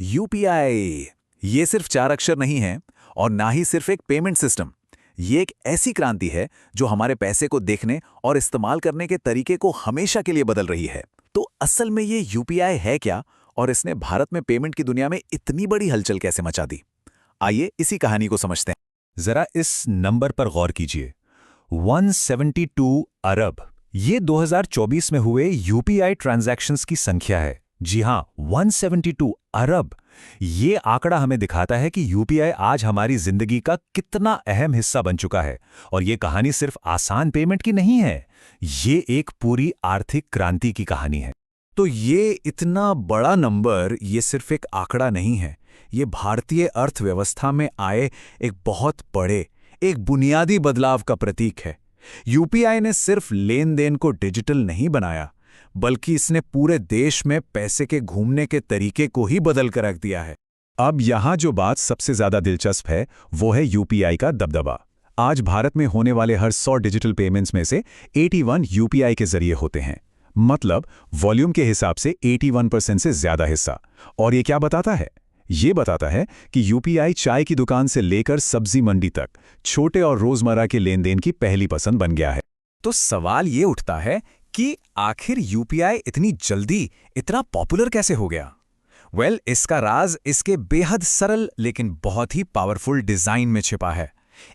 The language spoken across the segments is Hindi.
यूपीआई ये सिर्फ 4 अक्षर नहीं है और ना ही सिर्फ एक पेमेंट सिस्टम। ये एक ऐसी क्रांति है जो हमारे पैसे को देखने और इस्तेमाल करने के तरीके को हमेशा के लिए बदल रही है। तो असल में ये यूपीआई है क्या और इसने भारत में पेमेंट की दुनिया में इतनी बड़ी हलचल कैसे मचा दी? आइए इसी कहानी को समझते हैं। जरा इस नंबर पर गौर कीजिए, 172 अरब। ये 2024 में हुए यूपीआई ट्रांजैक्शंस की संख्या है। जी हां, 172 अरब। ये आंकड़ा हमें दिखाता है कि यूपीआई आज हमारी जिंदगी का कितना अहम हिस्सा बन चुका है। और ये कहानी सिर्फ आसान पेमेंट की नहीं है, ये एक पूरी आर्थिक क्रांति की कहानी है। तो ये इतना बड़ा नंबर ये सिर्फ एक आंकड़ा नहीं है, ये भारतीय अर्थव्यवस्था में आए एक बहुत बड़े, एक बुनियादी बदलाव का प्रतीक है। यूपीआई ने सिर्फ लेन देन को डिजिटल नहीं बनाया, बल्कि इसने पूरे देश में पैसे के घूमने के तरीके को ही बदल कर रख दिया है। अब यहाँ जो बात सबसे ज्यादा दिलचस्प है वो है यूपीआई का दबदबा। आज भारत में होने वाले हर 100 डिजिटल पेमेंट्स में से 81 यूपीआई के जरिए होते हैं। मतलब वॉल्यूम के हिसाब से 81% से ज्यादा हिस्सा। और ये क्या बताता है? ये बताता है कि यूपीआई चाय की दुकान से लेकर सब्जी मंडी तक छोटे और रोजमर्रा के लेन देन की पहली पसंद बन गया है। तो सवाल ये उठता है कि आखिर यूपीआई इतनी जल्दी इतना पॉपुलर कैसे हो गया? इसका राज इसके बेहद सरल लेकिन बहुत ही पावरफुल डिजाइन में छिपा है।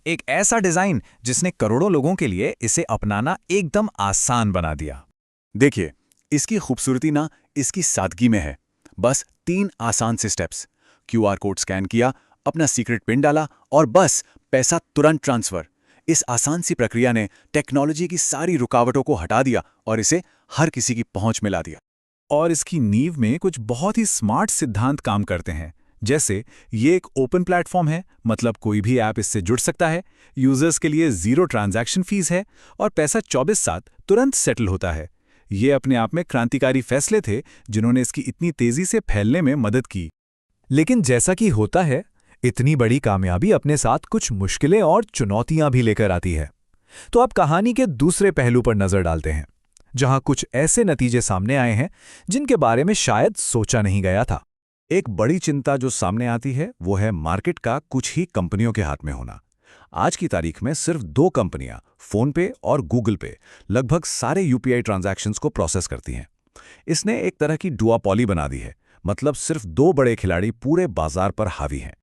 एक ऐसा डिजाइन जिसने करोड़ों लोगों के लिए इसे अपनाना एकदम आसान बना दिया। देखिए, इसकी खूबसूरती ना इसकी सादगी में है। बस 3 आसान से स्टेप्स। क्यूआर कोड स्कैन किया, अपना सीक्रेट पिन डाला और बस पैसा तुरंत ट्रांसफर। इस आसान सी प्रक्रिया ने टेक्नोलॉजी की सारी रुकावटों को हटा दिया और इसे हर किसी की पहुंच में ला दिया। और इसकी नींव में कुछ बहुत ही स्मार्ट सिद्धांत काम करते हैं। जैसे ये एक ओपन प्लेटफॉर्म है, मतलब कोई भी ऐप इससे जुड़ सकता है। यूजर्स के लिए 0 ट्रांजैक्शन फीस है और पैसा 24/7 तुरंत सेटल होता है। ये अपने आप में क्रांतिकारी फैसले थे जिन्होंने इसकी इतनी तेजी से फैलने में मदद की। लेकिन जैसा कि होता है, इतनी बड़ी कामयाबी अपने साथ कुछ मुश्किलें और चुनौतियां भी लेकर आती है। तो अब कहानी के दूसरे पहलू पर नजर डालते हैं, जहां कुछ ऐसे नतीजे सामने आए हैं जिनके बारे में शायद सोचा नहीं गया था। एक बड़ी चिंता जो सामने आती है वो है मार्केट का कुछ ही कंपनियों के हाथ में होना। आज की तारीख में सिर्फ 2 कंपनियां, फोनपे और गूगल पे, लगभग सारे यूपीआई ट्रांजैक्शंस को प्रोसेस करती हैं। इसने एक तरह की डुआपॉली बना दी है, मतलब सिर्फ 2 बड़े खिलाड़ी पूरे बाजार पर हावी हैं।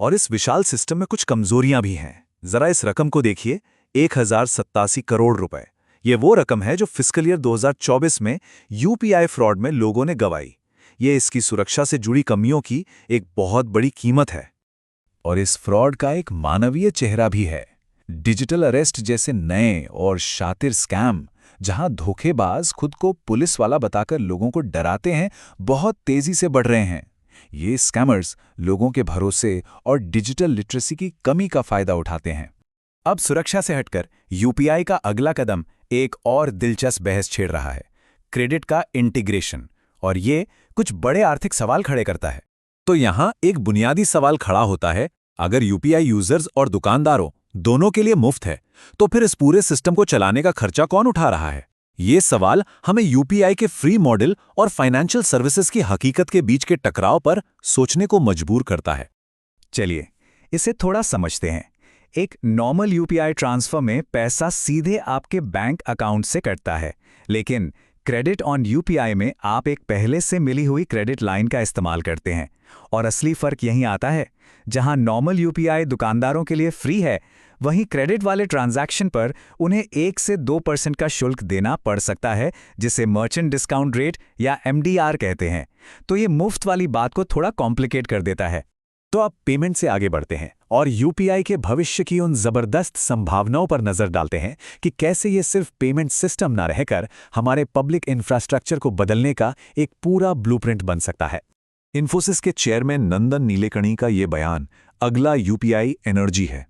और इस विशाल सिस्टम में कुछ कमजोरियां भी हैं। जरा इस रकम को देखिए, 1087 करोड़ रुपए। ये वो रकम है जो फिस्कल ईयर 2024 में यूपीआई फ्रॉड में लोगों ने गंवाई। ये इसकी सुरक्षा से जुड़ी कमियों की एक बहुत बड़ी कीमत है। और इस फ्रॉड का एक मानवीय चेहरा भी है। डिजिटल अरेस्ट जैसे नए और शातिर स्कैम, जहां धोखेबाज खुद को पुलिस वाला बताकर लोगों को डराते हैं, बहुत तेजी से बढ़ रहे हैं। ये स्कैमर्स लोगों के भरोसे और डिजिटल लिटरेसी की कमी का फायदा उठाते हैं। अब सुरक्षा से हटकर यूपीआई का अगला कदम एक और दिलचस्प बहस छेड़ रहा है, क्रेडिट का इंटीग्रेशन। और ये कुछ बड़े आर्थिक सवाल खड़े करता है। तो यहां एक बुनियादी सवाल खड़ा होता है, अगर यूपीआई यूजर्स और दुकानदारों दोनों के लिए मुफ्त है, तो फिर इस पूरे सिस्टम को चलाने का खर्चा कौन उठा रहा है? ये सवाल हमें यूपीआई के फ्री मॉडल और फाइनेंशियल सर्विसेज की हकीकत के बीच के टकराव पर सोचने को मजबूर करता है। चलिए इसे थोड़ा समझते हैं। एक नॉर्मल यूपीआई ट्रांसफर में पैसा सीधे आपके बैंक अकाउंट से कटता है, लेकिन क्रेडिट ऑन यूपीआई में आप एक पहले से मिली हुई क्रेडिट लाइन का इस्तेमाल करते हैं। और असली फर्क यहीं आता है, जहां नॉर्मल यूपीआई दुकानदारों के लिए फ्री है, वहीं क्रेडिट वाले ट्रांजैक्शन पर उन्हें 1 से 2% का शुल्क देना पड़ सकता है, जिसे मर्चेंट डिस्काउंट रेट या एमडीआर कहते हैं। तो ये मुफ्त वाली बात को थोड़ा कॉम्प्लिकेट कर देता है। तो अब पेमेंट से आगे बढ़ते हैं और यूपीआई के भविष्य की उन जबरदस्त संभावनाओं पर नजर डालते हैं कि कैसे ये सिर्फ पेमेंट सिस्टम ना रहकर हमारे पब्लिक इंफ्रास्ट्रक्चर को बदलने का एक पूरा ब्लूप्रिंट बन सकता है। इन्फोसिस के चेयरमैन नंदन नीलेकणी का ये बयान अगला यूपीआई एनर्जी है।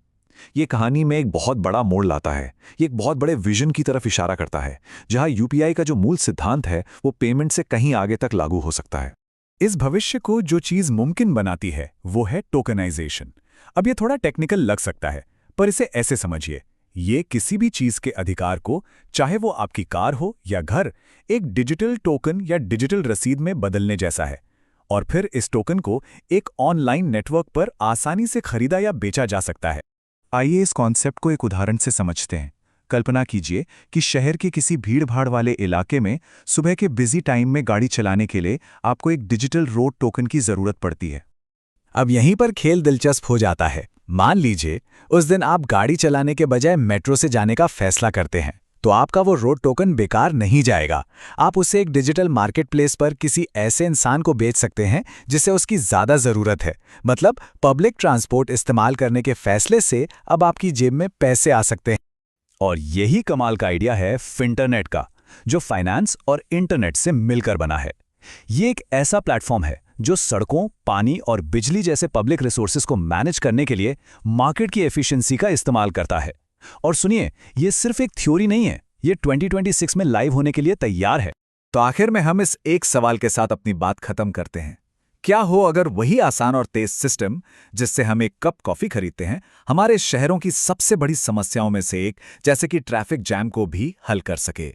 ये कहानी में एक बहुत बड़ा मोड़ लाता है। ये एक बहुत बड़े विजन की तरफ इशारा करता है, जहां यूपीआई का जो मूल सिद्धांत है वो पेमेंट से कहीं आगे तक लागू हो सकता है। इस भविष्य को जो चीज मुमकिन बनाती है वो है टोकनाइजेशन। अब ये थोड़ा टेक्निकल लग सकता है, पर इसे ऐसे समझिए, ये किसी भी चीज के अधिकार को, चाहे वो आपकी कार हो या घर, एक डिजिटल टोकन या डिजिटल रसीद में बदलने जैसा है। और फिर इस टोकन को एक ऑनलाइन नेटवर्क पर आसानी से खरीदा या बेचा जा सकता है। आइए इस कॉन्सेप्ट को एक उदाहरण से समझते हैं। कल्पना कीजिए कि शहर के किसी भीड़-भाड़ वाले इलाके में सुबह के बिजी टाइम में गाड़ी चलाने के लिए आपको एक डिजिटल रोड टोकन की जरूरत पड़ती है। अब यहीं पर खेल दिलचस्प हो जाता है। मान लीजिए उस दिन आप गाड़ी चलाने के बजाय मेट्रो से जाने का फैसला करते हैं, तो आपका वो रोड टोकन बेकार नहीं जाएगा। आप उसे एक डिजिटल मार्केटप्लेस पर किसी ऐसे इंसान को बेच सकते हैं जिसे उसकी ज़्यादा ज़रूरत है। मतलब पब्लिक ट्रांसपोर्ट इस्तेमाल करने के फैसले से अब आपकी जेब में पैसे आ सकते हैं। और यही कमाल का आइडिया है फिंटरनेट का, जो फाइनेंस और इंटरनेट से मिलकर बना है। ये एक ऐसा प्लेटफॉर्म है जो सड़कों, पानी और बिजली जैसे पब्लिक रिसोर्सेज को मैनेज करने के लिए मार्केट की एफिशिएंसी का इस्तेमाल करता है। और सुनिए, ये सिर्फ एक थ्योरी नहीं है, ये 2026 में लाइव होने के लिए तैयार है। तो आखिर में हम इस एक सवाल के साथ अपनी बात खत्म करते हैं। क्या हो अगर वही आसान और तेज सिस्टम जिससे हम एक कप कॉफी खरीदते हैं, हमारे शहरों की सबसे बड़ी समस्याओं में से एक, जैसे कि ट्रैफिक जैम को भी हल कर सके।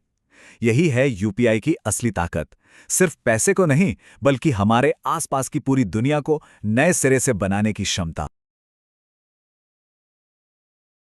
यही है यूपीआई की असली ताकत। सिर्फ पैसे को नहीं, बल्कि हमारे आसपास की पूरी दुनिया को नए सिरे से बनाने की क्षमता।